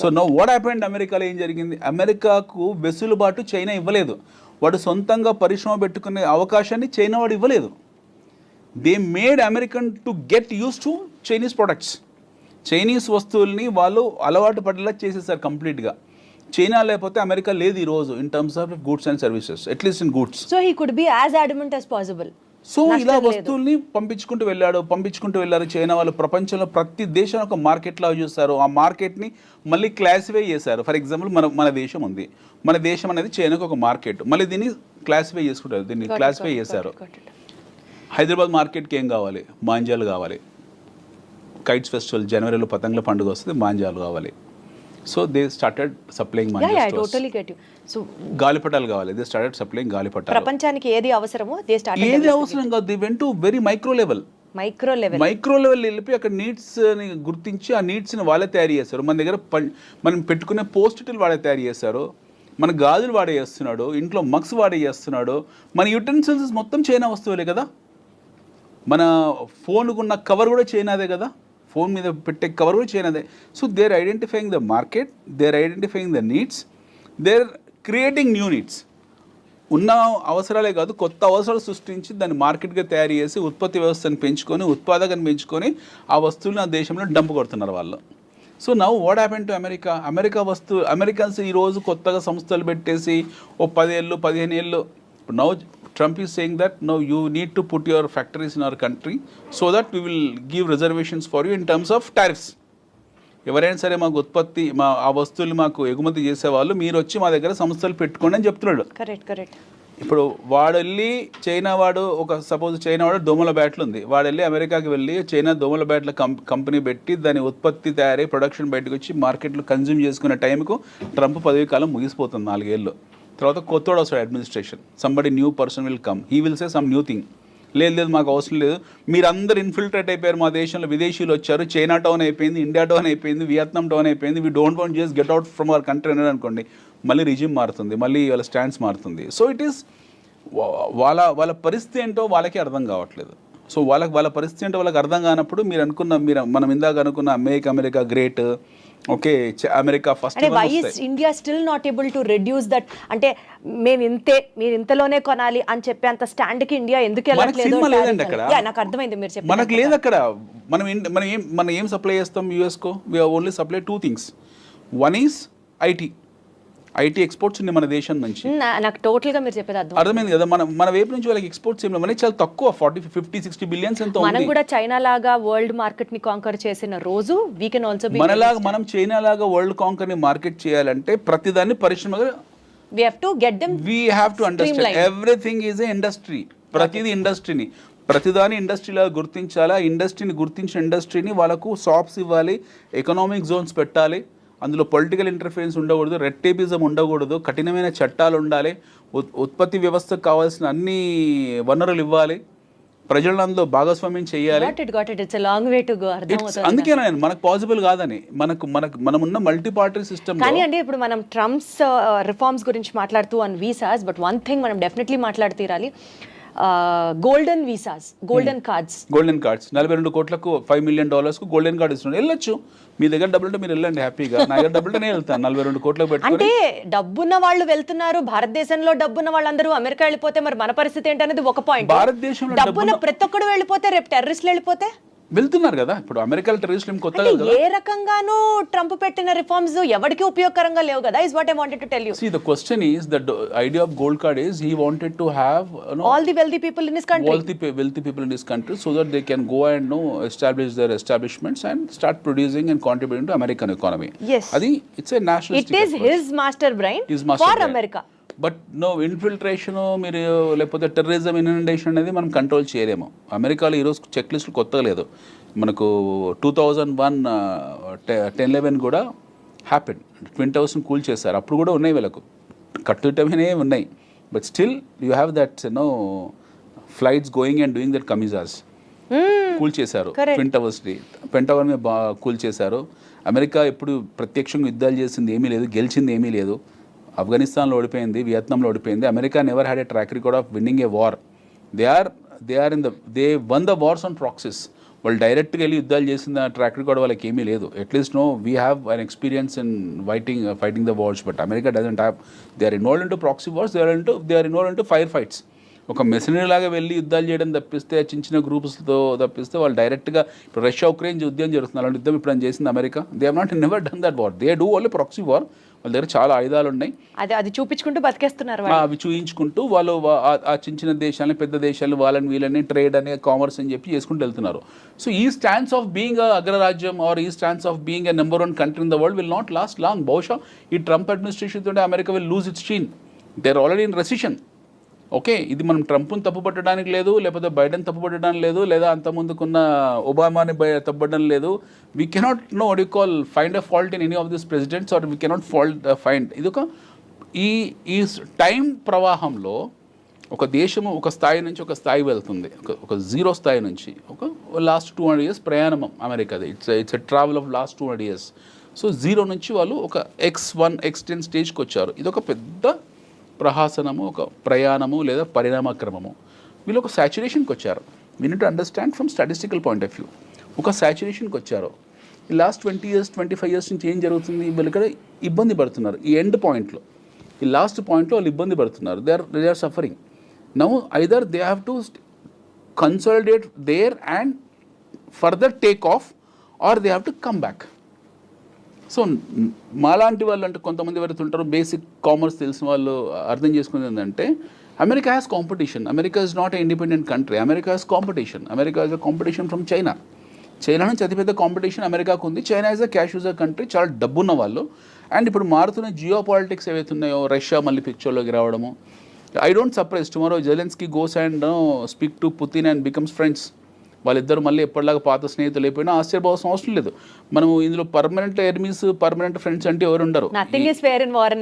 So now what happened? అమెరికాలో ఏం జరిగింది? అమెరికాకు వెసులుబాటు చైనా ఇవ్వలేదు. వాడు సొంతంగా పరిశ్రమ పెట్టుకునే అవకాశాన్ని చైనా వాడు ఇవ్వలేదు. They made American to get use to Chinese products. Chinese వస్తువుల్ని వాళ్ళు అలవాటు పడేలా చేసేసారు కంప్లీట్గా. చైనా లేకపోతే అమెరికా లేదు ఈరోజు in terms of goods and services, at least in goods. So he could be as adamant as possible. So ఇలా వస్తువుల్ని పంపించుకుంటూ వెళ్ళారు చైనా వాళ్ళు. ప్రపంచంలో ప్రతి దేశం ఒక మార్కెట్ లాగా చూస్తారు. ఆ మార్కెట్ని మళ్ళీ క్లాసిఫై చేశారు. ఫర్ ఎగ్జాంపుల్ మన దేశం ఉంది. మన దేశం అనేది చైనాకు ఒక మార్కెట్. మళ్ళీ దీన్ని క్లాసిఫై చేసుకుంటారు. దీన్ని క్లాసిఫై చేశారు. హైదరాబాద్ మార్కెట్కి ఏం కావాలి? మాంజాలు కావాలి. కైట్స్ ఫెస్టివల్ జనవరిలో పతంగుల పండుగ వస్తుంది, మాంజాలు కావాలి. So they started supplying manja stores. Totally get you. So గాలిపటాలు కావాలి. దే స్టార్టెడ్ సప్లైయింగ్ గాలిపటాలు. ప్రపంచానికి ఏది అవసరమో దే స్టార్టెడ్. ఏది అవసరం కాదు, they went to very micro level వెళ్ళి అక్కడ నీడ్స్ని గుర్తించి ఆ నీడ్స్ని వాళ్ళే తయారు చేస్తారు. మన దగ్గర మనం పెట్టుకునే పోస్టిటీలు వాడే తయారు చేస్తారు. మన గాజులు వాడే చేస్తున్నాడు, ఇంట్లో మగ్స్ వాడే చేస్తున్నాడు. మన యుటెన్సిల్స్ మొత్తం చైనా వస్తువులే కదా. మన ఫోన్కున్న కవర్ కూడా చైనాదే కదా. ఫోన్ మీద పెట్టే కవర్ కూడా చైనాదే. So they are identifying the market, they are identifying the needs, they are creating new needs. ఉన్న అవసరాలే కాదు, కొత్త అవసరాలు సృష్టించి దాన్ని మార్కెట్గా తయారు చేసి ఉత్పత్తి వ్యవస్థను పెంచుకొని, ఉత్పాదకను పెంచుకొని ఆ వస్తువులను ఆ దేశంలో డంప్ కొడుతున్నారు వాళ్ళు. So now what happen to Americans ఈరోజు కొత్తగా సంస్థలు పెట్టేసి 10 ఏళ్ళు 15 ఏళ్ళు. Now Trump is saying that no, you need to put your factories in our country so that we will give reservations for you in terms of tariffs. ఎవరైనా సరే మాకు ఆ వస్తువులు మాకు ఎగుమతి చేసేవాళ్ళు మీరు వచ్చి మా దగ్గర సంస్థలు పెట్టుకోండి అని చెప్తున్నాడు. కరెక్ట్. ఇప్పుడు వాడు వెళ్ళి చైనా వాడు సపోజ్ చైనా వాడు దోమల బ్యాట్లు ఉంది. వాడు వెళ్ళి అమెరికాకి వెళ్ళి చైనా దోమల బ్యాట్ల కంపెనీ పెట్టి దాని ఉత్పత్తి తయారై ప్రొడక్షన్ బయటకు వచ్చి మార్కెట్లో కన్జ్యూమ్ చేసుకునే టైంకు ట్రంప్ పదవి కాలం ముగిసిపోతుంది 4 ఏళ్ళు. తర్వాత కొత్తోడు వస్తాడు administration. Somebody new person will come, he will say some new thing. లేదు మాకు అవసరం లేదు, మీరందరూ ఇన్ఫిల్ట్రేట్ అయిపోయారు మా దేశంలో, విదేశీయులు వచ్చారు, చైనా టౌన్ అయిపోయింది, ఇండియా టౌన్ అయిపోయింది, వియత్నాం టౌన్ అయిపోయింది, we don't want just get out from our country అనేది అనుకోండి, మళ్ళీ రిజిమ్ మారుతుంది, మళ్ళీ వాళ్ళ స్టాండ్స్ మారుతుంది. సో ఇట్ ఈస్ వాళ్ళ పరిస్థితి ఏంటో వాళ్ళకి అర్థం కావట్లేదు. సో వాళ్ళ పరిస్థితి ఏంటో వాళ్ళకి అర్థం కానప్పుడు మనం ఇందాక అనుకున్న make America great, okay America first. అంటే why is India still not able to reduce that? అంటే మీరు ఇంతలోనే కొనాలి అని చెప్పే అంత స్టాండ్ కి ఇండియా ఎందుకు వెళ్ళట్లేదు? నాకు అర్థమైంది మీరు చెప్పి. మనకు లేదు అక్కడ. మనం ఏం సప్లై చేస్తాం యూఎస్ కో? We only supply 2 things. One is IT exports ఉన్నాయి మన దేశం నుంచి. నాకు టోటల్ గా మీరు చెప్పేది అర్థమైంది కదా. మన వైపు నుంచి వాళ్ళకి ఎక్స్పోర్ట్స్ ఏం లేవు, చాలా తక్కువ, 40-50-60 బిలియన్స్ ఎంతో. మనం కూడా చైనా లాగా వరల్డ్ మార్కెట్ ని కాంకర్ చేసిన రోజు వీ కెన్ ఆల్సో బి మనలాగా మనం చైనా లాగా వరల్డ్ కాంకర్ ని మార్కెట్ చేయాలంటే ప్రతిదాన్ని పరిశ్రమగా we have to understand everything is a industry. ప్రతిది ఇండస్ట్రీని ప్రతిదాని ఇండస్ట్రీలా గుర్తించాలి. ఆ ఇండస్ట్రీని గుర్తించిన ఇండస్ట్రీని వాళ్ళకు షాప్స్ ఇవ్వాలి, ఎకనామిక్ జోన్స్ పెట్టాలి, అందులో పొలిటికల్ ఇంటర్ఫరెన్స్ ఉండకూడదు, రెడ్ టేపిజం ఉండకూడదు, కఠినమైన చట్టాలు ఉండాలి, ఉత్పత్తి వ్యవస్థకు కావాల్సిన అన్ని వనరులు ఇవ్వాలి, ప్రజలను అందులో భాగస్వామ్యం చేయాలి. అందుకే నేను మనకు పాసిబుల్ కాదని మనమున్న మల్టీ పార్టీ సిస్టమ్. కానీ అండి ఇప్పుడు మనం ట్రంప్స్ రిఫార్మ్స్ గురించి మాట్లాడుతూ and visas, but one thing మనం డెఫినెట్లీ మాట్లాడుతీరాలి, గోల్డెన్ వీసాస్, గోల్డెన్ కార్డ్స్. 42 కోట్లకు $5 million గోల్డెన్ కార్డ్ ఇస్తున్నాడు. వెళ్ళొచ్చు, మీ దగ్గర డబ్బులు ఉంటే మీరు వెళ్ళండి హ్యాపీగా. నా దగ్గర డబ్బులు నేను వెళ్తాను 42 కోట్లకు పెట్టుకొని. అంటే డబ్బున్న వాళ్ళు వెళ్తున్నారు, భారతదేశంలో డబ్బున్న వాళ్ళందరూ అమెరికా వెళ్ళిపోతే మరి మన పరిస్థితి ఏంటనేది ఒక పాయింట్. భారతదేశంలో డబ్బున్న ప్రతి ఒక్కడు వెళ్ళిపోతే రేపు టెర్రరిస్టులు వెళ్ళిపోతే వెళ్తున్నారు కదా. ఇప్పుడు అమెరికాలో టెర్రరిస్టులు కొత్తగా ఏ రకంగానూ ట్రంప్ పెట్టిన రిఫార్మ్స్ ఎవరికి ఉపయోగకరంగా లేవు కదా. Is what I wanted to tell you. See, the question is, the idea of gold card is he wanted to have all the wealthy people in his country, wealthy people in this country, so that they can go and establish their establishments and start producing and contributing to American economy. Yes, adi it's a nationalistic it is approach. his master brain for America. But no infiltration, మీరు లేకపోతే terrorism infiltration అనేది మనం control చేయలేము. అమెరికాలో ఈరోజు check లిస్టులు కొత్తగా లేదు. మనకు 2001 10/11 కూడా హ్యాపెన్. ట్విన్ టవర్స్ని కూల్ చేశారు, అప్పుడు కూడా ఉన్నాయి వీళ్ళకు, కట్టుటమే ఉన్నాయి. But still you have that flights going and doing that kamikazes కూల్ చేశారు. ట్విన్ టవర్స్ని పెంటగన్ మీద కూల్ చేశారు. అమెరికా ఎప్పుడు ప్రత్యక్షంగా యుద్ధాలు చేసింది ఏమీ లేదు, గెలిచింది ఏమీ లేదు. ఆఫ్ఘనిస్తాన్లో ఓడిపోయింది, వియత్నాంలో ఓడిపోయింది. America never had a track record of winning a war. They one the wars on praxis. వాళ్ళు డైరెక్ట్గా వెళ్ళి యుద్ధాలు చేసిన ట్రాక్ రికార్డ్ వాళ్ళకి ఏమీ లేదు. At least we have an experience in fighting the wars, but America doesn't have. They are involved into proxy wars, they are involved into fire fights. ఒక machinery లాగా వెళ్ళి యుద్ధాలు చేయడం తప్పిస్తే, చిన్న చిన్న గ్రూప్స్తో తప్పిస్తే వాళ్ళు డైరెక్ట్గా ఇప్పుడు రష్యా ఉక్రెయిన్ యుద్ధం జరుగుతుంది, అలాంటి యుద్ధం ఇప్పుడు చేసింది America. They have not never done that war. They do only proxy war. వాళ్ళ దగ్గర చాలా ఆయుధాలు ఉన్నాయి, అది చూపించుకుంటూ బతికేస్తున్నారు. అవి చూయించుకుంటూ వాళ్ళు ఆ చిన్న చిన్న దేశాలని, పెద్ద దేశాలు, వాళ్ళని వీళ్ళని ట్రేడ్ అని, కామర్స్ అని చెప్పి చేసుకుంటూ వెళ్తున్నారు. సో ఈ స్టాండ్స్ ఆఫ్ బీయింగ్ అగ్రరాజ్యం ఆర్ ఈ stands of being a number 1 country in the world will not last long. బహుశా ఈ ట్రంప్ అడ్మినిస్ట్రేషన్ తోటి America will lose its sheen. They are already in recession. Okay, ఇది మనం ట్రంప్ను తప్పుపట్టడానికి లేదు, లేకపోతే బైడెన్ తప్పుపట్టడానికి లేదు, లేదా అంతకుముందుకున్న ఒబామాని తప్పుపట్టడం లేదు. We cannot find a fault in any of this presidents, or we cannot find. ఇది ఈ టైం ప్రవాహంలో ఒక దేశము ఒక స్థాయి నుంచి ఒక స్థాయి వెళ్తుంది, ఒక జీరో స్థాయి నుంచి ఒక లాస్ట్ 200 years ప్రయాణం అమెరికాది. It's a travel of last 200 years. So zero నుంచి వాళ్ళు ఒక X1 X10 స్టేజ్కి వచ్చారు. ఇది ఒక పెద్ద ప్రహాసనము, ఒక ప్రయాణము లేదా పరిణామక్రమము. వీళ్ళు ఒక సాచురేషన్కి వచ్చారు. We need to understand from statistical point of view. ఒక సాచురేషన్కి వచ్చారు. ఈ లాస్ట్ 20 years 25 years నుంచి ఏం జరుగుతుంది, వీళ్ళు ఇక్కడ ఇబ్బంది పడుతున్నారు. ఈ ఎండ్ పాయింట్లో, ఈ లాస్ట్ పాయింట్లో వాళ్ళు ఇబ్బంది పడుతున్నారు. They are suffering. Now either they have to consolidate there and further take off, or they have to come back. So మాలాంటి వాళ్ళు, అంటే కొంతమంది ఎవరైతే ఉంటారో బేసిక్ కామర్స్ తెలిసిన వాళ్ళు అర్థం చేసుకునేది ఏంటంటే, America has competition. America is not a independent country. America has competition. America has a competition from China. China నుంచి అతిపెద్ద కాంపిటీషన్ అమెరికాకు ఉంది. China is a cash user country, చాలా డబ్బున్న వాళ్ళు. అండ్ ఇప్పుడు మారుతున్న జియో పాలిటిక్స్ ఏవైతే ఉన్నాయో, రష్యా మళ్ళీ పిక్చర్లోకి రావడము. I don't surprise tomorrow Zelensky goes and speak to Putin and becomes friends. వాళ్ళిద్దరు మళ్ళీ ఎప్పటిలాగా పాత స్నేహితులు అయిపోయినా ఆశ్చర్యపోవాల్సిన అవసరం లేదు. మనం ఇందులో పర్మనెంట్ ఎనిమీస్, పర్మనెంట్ ఫ్రెండ్స్ అంటే ఎవరు ఉండరు. Nothing is fair in war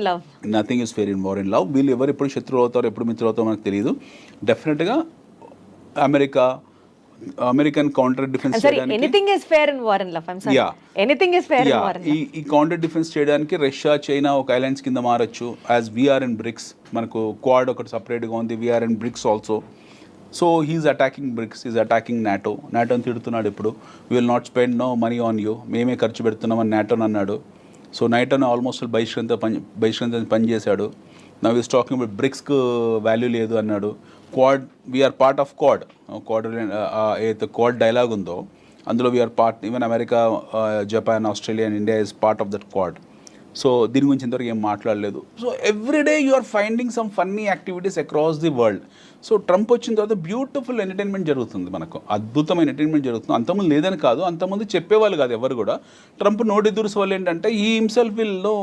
and love. వీళ్ళు ఎవరు ఎప్పుడు శత్రువులు అవుతారో, ఎప్పుడు మిత్రులు అవుతారో మనకు తెలియదు. డెఫినెట్గా అమెరికన్ కౌంటర్ డిఫెన్స్ ఈ కౌంటర్ డిఫెన్స్ చేయడానికి రష్యా, చైనా ఒక అలయన్స్ కింద మారచ్చు. యాజ్ వీఆర్ ఇన్ బ్రిక్స్, మనకు క్వాడ్ ఒకటి సపరేట్గా ఉంది, we're in BRICS also. So he is attacking BRICS, is attacking నాటోని తిడుతున్నాడు. ఇప్పుడు we will not spend no money on you, మేమే ఖర్చు పెడుతున్నామని నాటోని అన్నాడు. సో నాటోని ఆల్మోస్ట్ బహిష్కరించ పనిచేశాడు. నవ్ ఈస్ టాకింగ్ అబౌట్ బ్రిక్స్కు వాల్యూ లేదు అన్నాడు. Quad, we're part of Quad. ఏదైతే క్వాడ్ డైలాగ్ ఉందో అందులో we're part. Even America, Japan, Australia and India is part of that Quad. So దీని గురించి ఇంతవరకు ఏం మాట్లాడలేదు. So everyday you are finding some funny activities across the world. So Trump వచ్చిన తర్వాత బ్యూటిఫుల్ ఎంటర్టైన్మెంట్ జరుగుతుంది, మనకు అద్భుతమైన ఎంటర్టైన్మెంట్ జరుగుతుంది. అంతకుముందు లేదని కాదు, అంతకుముందు చెప్పేవాళ్ళు కాదు ఎవరు కూడా. ట్రంప్ నోటి దురుసు వాళ్ళు ఏంటంటే, ఈ himself will know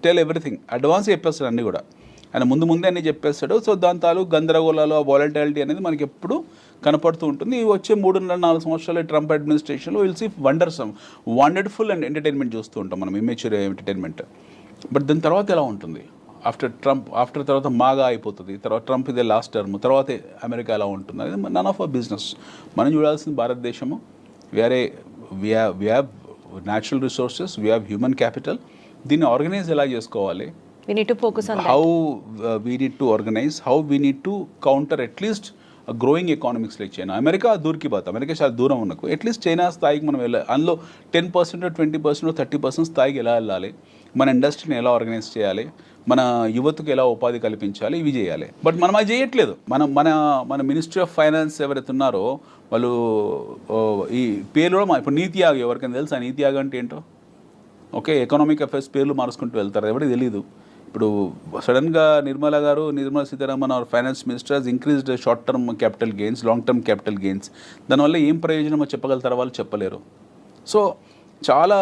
tell everything, advance చెప్పేస్తారు అన్నీ కూడా. ఆయన ముందే అన్ని చెప్పేస్తాడు. సో దాని తాలూకు గందరగోళాలు, వాలటాలిటీ అనేది మనకి ఎప్పుడు కనపడుతూ ఉంటుంది. ఈ వచ్చే 3.5-4 సంవత్సరాలు ట్రంప్ అడ్మినిస్ట్రేషన్లో will see wonderful and entertainment చూస్తూ ఉంటాం మనం, ఇమ్మెచ్యూర్ ఎంటర్టైన్మెంట్. బట్ దాని తర్వాత ఎలా ఉంటుంది? ఆఫ్టర్ తర్వాత మాగా అయిపోతుంది, తర్వాత ట్రంప్ ఇదే లాస్ట్ టర్మ్, తర్వాత అమెరికా ఎలా ఉంటుంది అనేది నన్ ఆఫ్ అవర్ బిజినెస్. మనం చూడాల్సింది భారతదేశము, we have natural resources, we have human capital. దీన్ని ఆర్గనైజ్ ఎలా చేసుకోవాలి, we need to focus on how we need to organize, how we need to counter at least a growing economics like China. America దూరికి బాత్, America చాలా దూరం ఉన్నకు at least China స్థాయికి మనం వెళ్ళాలి. అందులో 10%, 20%, 30% స్థాయికి ఎలా వెళ్ళాలి, మన ఇండస్ట్రీని ఎలా ఆర్గనైజ్ చేయాలి, మన యువతకు ఎలా ఉపాధి కల్పించాలి, ఇవి చేయాలి. బట్ మనం అది చేయట్లేదు. మన మినిస్ట్రీ ఆఫ్ ఫైనాన్స్ ఎవరైతే ఉన్నారో వాళ్ళు ఈ పేర్లు కూడా ఇప్పుడు నీతి ఆయోగ్, ఎవరికైనా తెలుసా నీతి ఆయోగ్ అంటే ఏంటో? ఓకే, ఎకనామిక్ అఫైర్స్ పేర్లు మార్చుకుంటూ వెళ్తారు, ఎవరికి తెలీదు. ఇప్పుడు సడన్గా Nirmala Sitharaman our finance minister has increased short term capital gains, long term capital gains. దానివల్ల ఏం ప్రయోజనమో చెప్పగలుగుతారో వాళ్ళు చెప్పలేరు. సో చాలా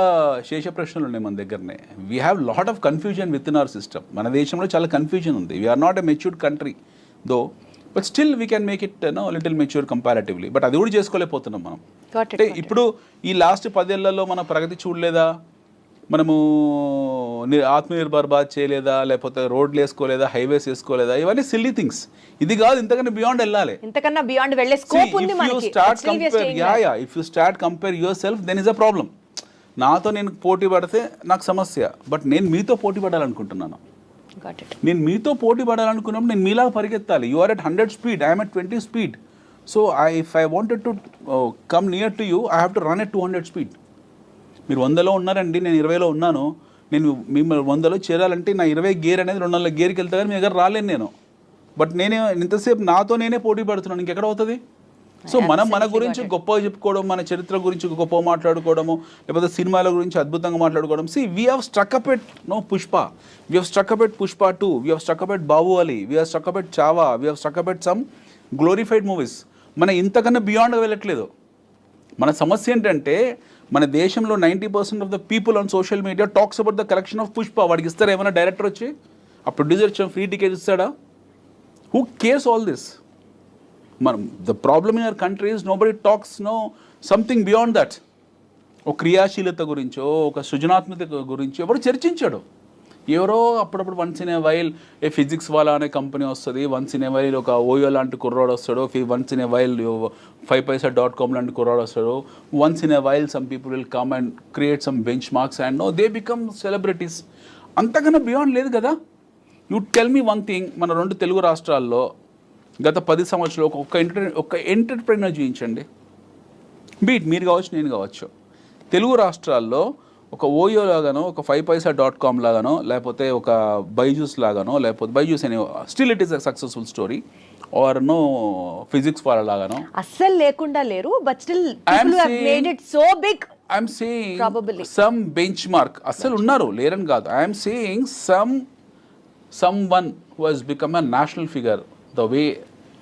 శేష ప్రశ్నలు ఉన్నాయి మన దగ్గరనే. We have lot of confusion with in our system. మన దేశంలో చాలా కన్ఫ్యూజన్ ఉంది. We are not a matured country though, but still we can make it little mature comparatively. But అది కూడా చేసుకోలేకపోతున్నాం మనం. అంటే ఇప్పుడు ఈ లాస్ట్ 10 ఏళ్లలో మన ప్రగతి చూడలేదా? మనము ఆత్మనిర్భర్ భారత్ చేయలేదా, లేకపోతే రోడ్లు వేసుకోలేదా, హైవేస్ వేసుకోలేదా? ఇవన్నీ సిల్లీ థింగ్స్. ఇది కాదు, ఇంతకన్నా బియాండ్ వెళ్ళాలి. ఇంతకన్నా బియాండ్ వెళ్ళే స్కోప్ ఉంది మనకి. If you start compare yourself, then is a problem. నాతో నేను పోటీ పడితే నాకు సమస్య, బట్ నేను మీతో పోటీ పడాలనుకుంటున్నాను. నేను మీతో పోటీ పడాలనుకున్నప్పుడు నేను మీలాగా పరిగెత్తాలి. You are at 100 speed, I'm at 20 speed. So if I wanted to come near to you, I have to run at 200 speed. మీరు 100లో ఉన్నారండి, నేను 20లో ఉన్నాను. నేను మిమ్మల్ని 100లో చేరాలంటే నా 20 గేర్ అనేది 200 గేర్కి వెళ్తే కానీ మీ దగ్గర రాలేను నేను. బట్ నేనే ఇంతసేపు నాతో నేనే పోటీ పడుతున్నాను, ఇంకెక్కడ అవుతుంది? సో మన గురించి గొప్పగా చెప్పుకోవడం, మన చరిత్ర గురించి గొప్పగా మాట్లాడుకోవడము, లేకపోతే సినిమాల గురించి అద్భుతంగా మాట్లాడుకోవడం. We have struck up at Pushpa, we have struck up at Pushpa 2, we have struck up at Baahubali, we have struck up at Chhaava, we have struck up at some glorified movies. మన ఇంతకన్నా బియాండ్గా వెళ్ళట్లేదు. మన సమస్య ఏంటంటే మన దేశంలో 90% of the people on social media talks about the collection of Pushpa. వాడికి ఇస్తారా ఏమైనా డైరెక్టర్ వచ్చి? ఆ ప్రొడ్యూసర్ ఇచ్చిన ఫ్రీ టికెట్ ఇస్తాడా? Who cares all this? మనం the problem in our country is nobody talks something beyond that. ఒక క్రియాశీలత గురించో, ఒక సృజనాత్మకత గురించో ఎవరు చర్చించాడు? ఎవరో అప్పుడప్పుడు once in a while A physics వాళ్ళ అనే కంపెనీ వస్తుంది, వన్స్ ఇన్ ఏ వైల్ ఒక ఓయో లాంటి కుర్రాడు వస్తాడు, once in a while 5paisa.com లాంటి కుర్రాడు వస్తాడు, once in a while some people will come and create some bench marks and they become celebrities. అంతకన్నా బియాండ్ లేదు కదా. You tell me one thing, మన 2 తెలుగు రాష్ట్రాల్లో గత 10 సంవత్సరాలు ఒక ఎంటర్ప్రెన్యూర్ చూపించండి. బీట్ మీరు కావచ్చు, నేను కావచ్చు. తెలుగు రాష్ట్రాల్లో ఒక ఓయో లాగానో, ఒక 5paisa.com లాగానో, లేకపోతే ఒక బైజూస్ లాగానో, లేకపోతే బైజూస్ అనే still it is a successful story, or physics వాళ్ళ లాగానో అస్సల్ లేకుండా లేరు. But still people have made it so big. I'm saying some benchmark అస్సలు ఉన్నారు, లేరని కాదు. I'm saying someone who has become a national figure the way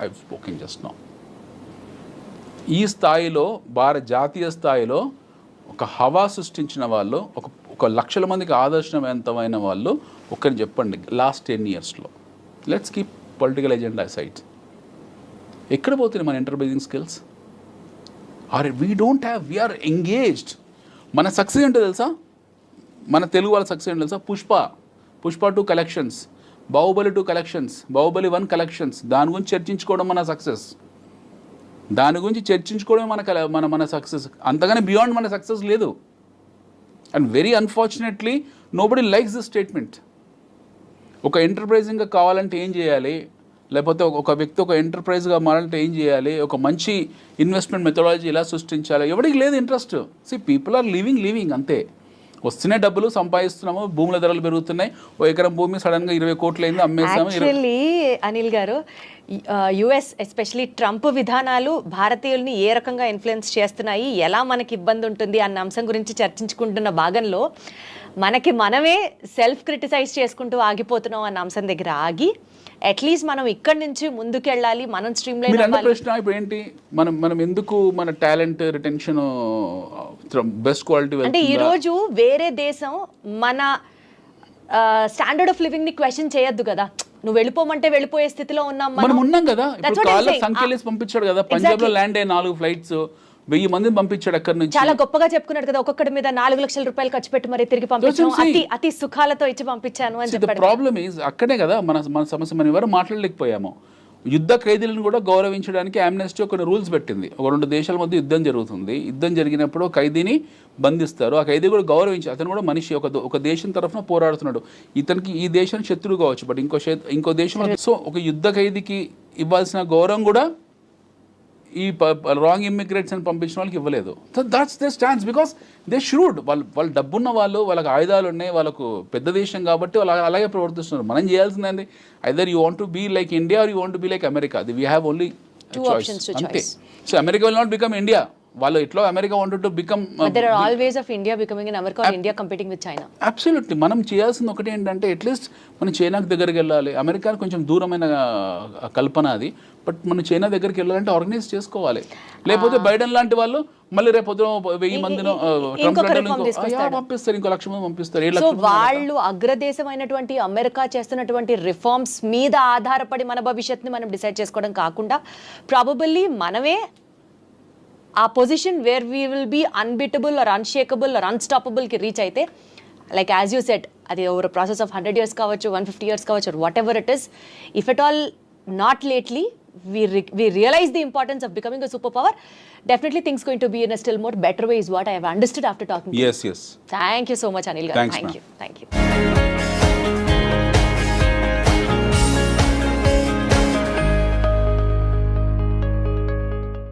I've spoken just now. ఈ స్థాయిలో జాతీయ స్థాయిలో ఒక హవా సృష్టించిన వాళ్ళు, ఒక లక్షల మందికి ఆదర్శవంతమైన వాళ్ళు ఒక్కరిని చెప్పండి లాస్ట్ 10 yearsలో. Let's keep political agenda side. ఎక్కడ పోతుంది మన ఎంటర్ప్రైజింగ్ స్కిల్స్? We're engaged. మన సక్సెస్ ఏంటో తెలుసా? మన తెలుగు వాళ్ళ సక్సెస్ ఏంటో తెలుసా? Pushpa 2 collections, Baahubali 2 collections, Baahubali 1 collections. దాని గురించి చర్చించుకోవడం మన సక్సెస్. దాని గురించి చర్చించుకోవడమే మన సక్సెస్. అంతగానే బియాండ్ మన సక్సెస్ లేదు. And very unfortunately nobody likes this statement. ఒక ఎంటర్ప్రైజింగ్గా కావాలంటే ఏం చేయాలి, లేకపోతే ఒక వ్యక్తి ఒక ఎంటర్ప్రైజ్గా మారాలంటే ఏం చేయాలి, ఒక మంచి ఇన్వెస్ట్మెంట్ మెథడాలజీ ఎలా సృష్టించాలి, ఎవరికి లేదు ఇంట్రెస్ట్. పీపుల్ ఆర్ లివింగ్ అంతే. వస్తున్నాయి డబ్బులు, సంపాదిస్తున్నాము, భూముల ధరలు పెరుగుతున్నాయి. ఓ ఎకరం భూమి సడన్గా 20 కోట్లు అయింది, అమ్మేస్తాము. యాక్చువల్లీ అనిల్ గారు, యుఎస్ ఎస్పెషలీ ట్రంప్ విధానాలు భారతీయుల్ని ఏ రకంగా ఇన్ఫ్లుయెన్స్ చేస్తున్నాయి, ఎలా మనకి ఇబ్బంది ఉంటుంది అన్న అంశం గురించి చర్చించుకుంటున్న భాగంలో మనమే సెల్ఫ్ క్రిటిసైజ్ చేసుకుంటూ ఆగిపోతున్నాం అన్న అంశం దగ్గర ఆగి అట్లీస్ట్ మనం ఇక్కడి నుంచి ముందుకెళ్ళాలి, మనం స్ట్రీమ్ లైన్ అవ్వాలి. ప్రశ్న ఇప్పుడు ఏంటి, మనం ఎందుకు మన టాలెంట్ రిటెన్షన్ బెస్ట్ క్వాలిటీ అంటే ఈ రోజు వేరే దేశం మన స్టాండర్డ్ ఆఫ్ లివింగ్ ని క్వశ్చన్ చేయొద్దు కదా. నువ్వు వెళ్ళిపోమంటే వెళ్ళిపోయే స్థితిలో ఉన్నాం మనం ఉన్నాం కదా. That's ఇప్పుడు what I'm కాళ్ళ saying. సంఖ్యలేసి పంపించాడు కదా, పంజాబ్ లో ల్యాండ్ అయ్యి 4 ఫ్లైట్స్ 1000 మందిని పంపించాడు అక్కడి నుంచి. చాలా గొప్పగా చెప్పుకున్నాడు కదా, ఒక్కొక్కడి మీద 4 లక్షల రూపాయలు ఖర్చు పెట్టి మరి తిరిగి పంపించాను, That's what I'm అతి అతి సుఖాలతో ఇచ్చి పంపించాను అని చెప్పాడు. ప్రాబ్లమ్ ఈజ్ అక్కడే కదా మన సమస్య. మనం ఎవరు మాట్లాడలేకపోయాము. యుద్ధ ఖైదీలను కూడా గౌరవించడానికి ఆమ్నెస్టీ కొన్ని రూల్స్ పెట్టింది. ఒక 2 దేశాల మధ్య యుద్ధం జరుగుతుంది. యుద్ధం జరిగినప్పుడు ఖైదీని బంధిస్తారు. ఆ ఖైదీ కూడా గౌరవించి, అతను కూడా మనిషి, ఒక దేశం తరఫున పోరాడుతున్నాడు. ఇతనికి ఈ దేశం శత్రువు కావచ్చు, బట్ ఇంకో దేశం. సో ఒక యుద్ధ ఖైదీకి ఇవ్వాల్సిన గౌరవం కూడా ఈ రాంగ్ ఇమ్మిగ్రేట్స్ అని పంపించిన వాళ్ళకి ఇవ్వలేదు. So that's the stands, because they should. వాళ్ళు డబ్బున్న వాళ్ళు, వాళ్ళకి ఆయుధాలు ఉన్నాయి, వాళ్ళకు పెద్ద దేశం కాబట్టి వాళ్ళు అలాగే ప్రవర్తిస్తున్నారు. మనం చేయాల్సింది either you want to be like India or you want to be like America. We have only options to అంతే. choice. So America will not become India. వాళ్ళు ఎట్లా America wanted to become. There are all ways of India becoming an America or India competing with China. Absolutely. మనం చేయాల్సింది ఒకటి ఏంటంటే at least మనం చైనాకి దగ్గరికి వెళ్ళాలి. అమెరికా కొంచెం దూరమైన కల్పన అది, బట్ మనం చైనా దగ్గరికి వెళ్ళాలంటే ఆర్గనైజ్ చేసుకోవాలి. లేకపోతే బైడెన్ లాంటి వాళ్ళు మళ్ళీ రేపు 1000 మందిని పంపిస్తారు, ఇంకో 1,00,000 మంది పంపిస్తారు. సో వాళ్ళు అగ్రదేశమైనటువంటి అమెరికా చేస్తున్నటువంటి రిఫార్మ్స్ మీద ఆధారపడి మన భవిష్యత్తుని మనం డిసైడ్ చేసుకోవడం కాకుండా ప్రాబబల్లీ మనమే ఆ position where we will be unbeatable or unshakable or అన్స్టాపబుల్కి రీచ్ అయితే, లైక్ యాజ్ యూ సెట్, అది ఓవర్ ప్రాసెస్ ఆఫ్ 100 years కావచ్చు, 150 years కావచ్చు, whatever it is, if at all not lately we realize the importance of becoming a superpower, definitely things going to be in a still more better way is what I have understood after talking to you. Yes. Thank you so much, Anil garu. Thanks, Thank ma'am. you.